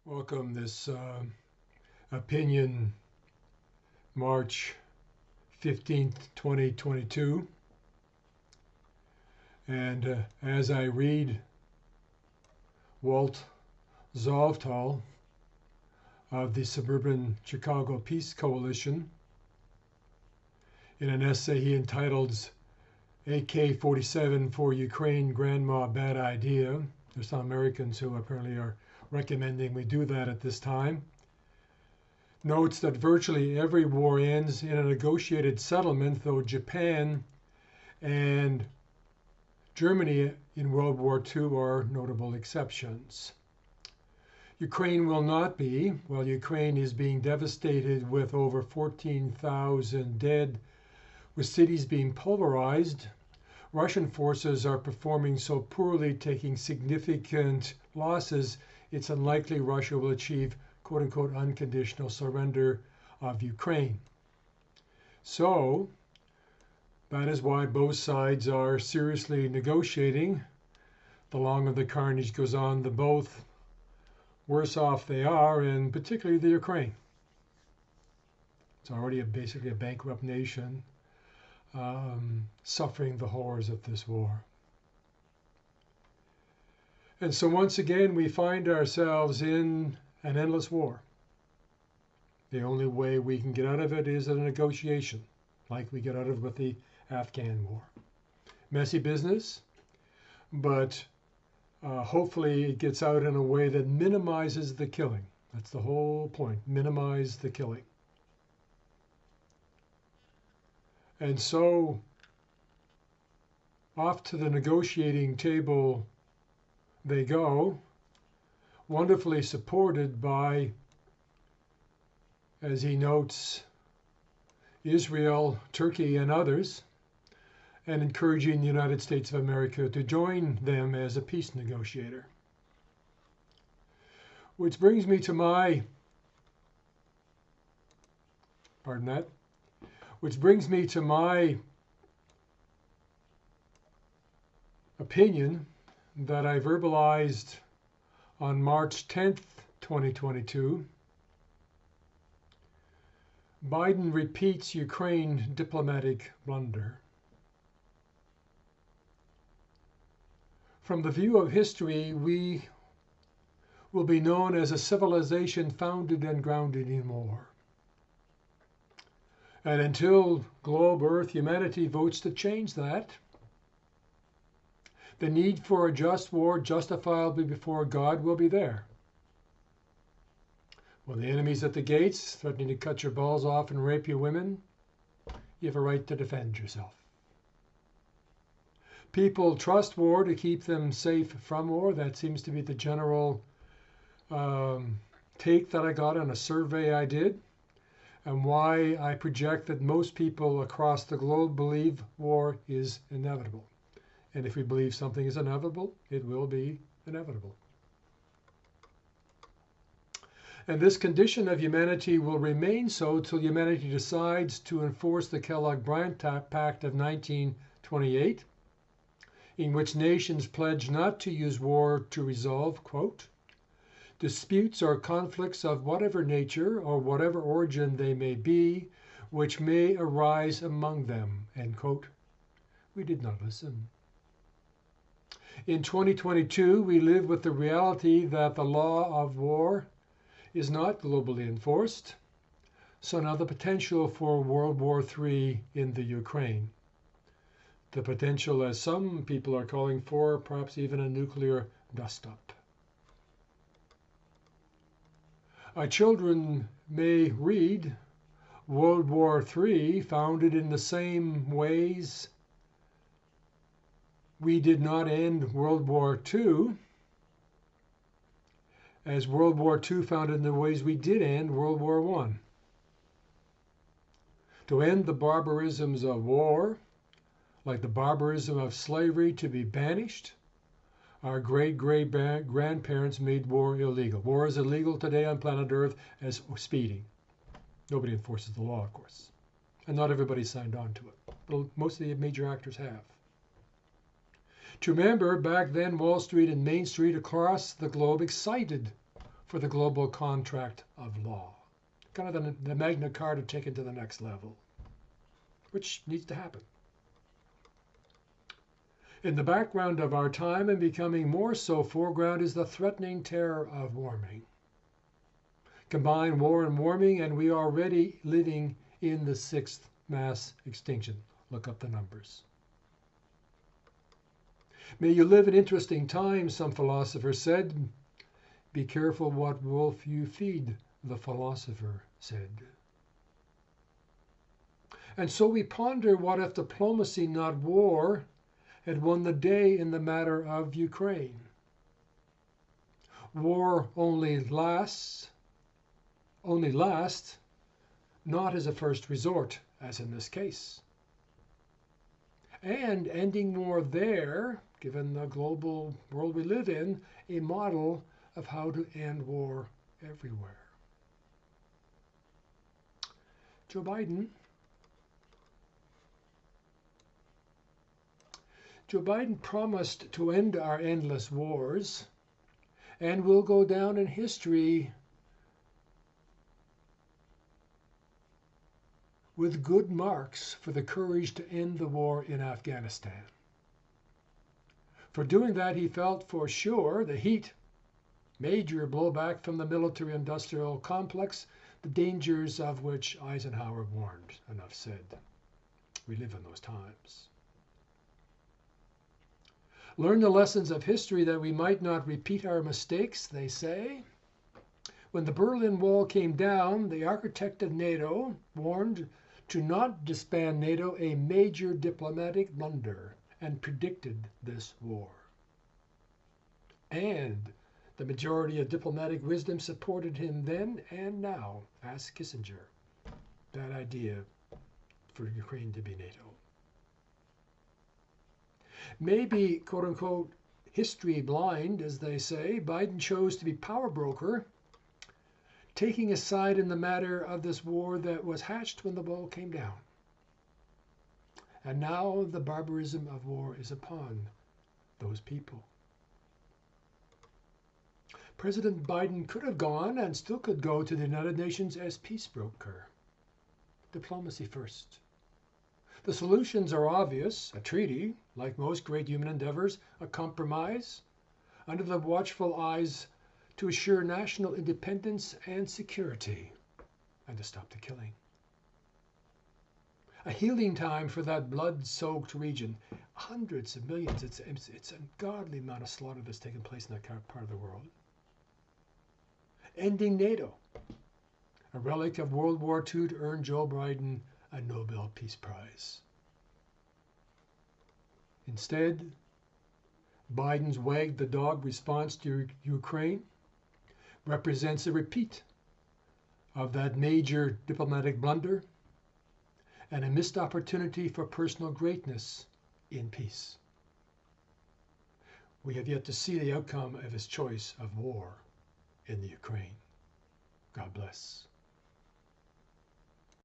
Welcome this opinion March 15th, 2022. And as I read Walt Zoftal of the Suburban Chicago Peace Coalition in an essay he entitles AK-47 for Ukraine, Grandma, Bad Idea. There's some Americans who apparently are recommending we do that at this time, notes that virtually every war ends in a negotiated settlement, though Japan and Germany in World War II are notable exceptions. Ukraine will not be. While Ukraine is being devastated with over 14,000 dead, with cities being pulverized, Russian forces are performing so poorly, taking significant losses, it's unlikely Russia will achieve quote-unquote unconditional surrender of Ukraine. So that is why both sides are seriously negotiating. The longer the carnage goes on, the both worse off they are, and particularly the Ukraine. It's already basically a bankrupt nation, suffering the horrors of this war. And so once again, we find ourselves in an endless war. The only way we can get out of it is a negotiation, like we get out of it with the Afghan war. Messy business, but hopefully it gets out in a way that minimizes the killing. That's the whole point, minimize the killing. And so off to the negotiating table they go, wonderfully supported by, as he notes, Israel, Turkey, and others, and encouraging the United States of America to join them as a peace negotiator. Which brings me to my, opinion that I verbalized on March 10th, 2022. Biden repeats Ukraine diplomatic blunder. From the view of history, we will be known as a civilization founded and grounded in war. And until globe, Earth, humanity votes to change that, the need for a just war, justifiably before God, will be there. When the enemy's at the gates, threatening to cut your balls off and rape your women, you have a right to defend yourself. People trust war to keep them safe from war. That seems to be the general take that I got on a survey I did, and why I project that most people across the globe believe war is inevitable. And if we believe something is inevitable, it will be inevitable. And this condition of humanity will remain so till humanity decides to enforce the Kellogg-Briand Pact of 1928, in which nations pledge not to use war to resolve, quote, disputes or conflicts of whatever nature or whatever origin they may be, which may arise among them, end quote. We did not listen. In 2022, we live with the reality that the law of war is not globally enforced. So now the potential for World War III in the Ukraine. The potential, as some people are calling for, perhaps even a nuclear dust-up. Our children may read World War III founded in the same ways we did not end World War II, as World War II founded in the ways we did end World War I. To end the barbarisms of war, like the barbarism of slavery, to be banished, our great-great-grandparents made war illegal. War is illegal today on planet Earth as speeding. Nobody enforces the law, of course. And not everybody signed on to it. But most of the major actors have. To remember, back then, Wall Street and Main Street across the globe excited for the global contract of law. Kind of the Magna Carta taken to the next level, which needs to happen. In the background of our time, and becoming more so foreground, is the threatening terror of warming. Combine war and warming, and we are already living in the 6th mass extinction. Look up the numbers. May you live in interesting times, some philosopher said. Be careful what wolf you feed, the philosopher said. And so we ponder, what if diplomacy, not war, had won the day in the matter of Ukraine? War only lasts not as a first resort, as in this case. And ending war there, given the global world we live in, a model of how to end war everywhere. Joe Biden promised to end our endless wars and will go down in history with good marks for the courage to end the war in Afghanistan. For doing that, he felt for sure the heat, major blowback from the military-industrial complex, the dangers of which Eisenhower warned. Enough said. We live in those times. Learn the lessons of history that we might not repeat our mistakes, they say. When the Berlin Wall came down, the architect of NATO warned to not disband NATO, a major diplomatic blunder, and predicted this war. And the majority of diplomatic wisdom supported him then and now. Ask Kissinger. Bad idea for Ukraine to be NATO. Maybe, quote unquote, history blind, as they say, Biden chose to be power broker, taking a side in the matter of this war that was hatched when the wall came down. And now the barbarism of war is upon those people. President Biden could have gone and still could go to the United Nations as peace broker. Diplomacy first. The solutions are obvious: a treaty, like most great human endeavors, a compromise, under the watchful eyes to assure national independence and security, and to stop the killing. A healing time for that blood-soaked region. Hundreds of millions, it's an ungodly amount of slaughter that's taken place in that part of the world. Ending NATO, a relic of World War II to earn Joe Biden a Nobel Peace Prize. Instead, Biden's wag the dog response to Ukraine represents a repeat of that major diplomatic blunder and a missed opportunity for personal greatness in peace. We have yet to see the outcome of his choice of war in the Ukraine. God bless.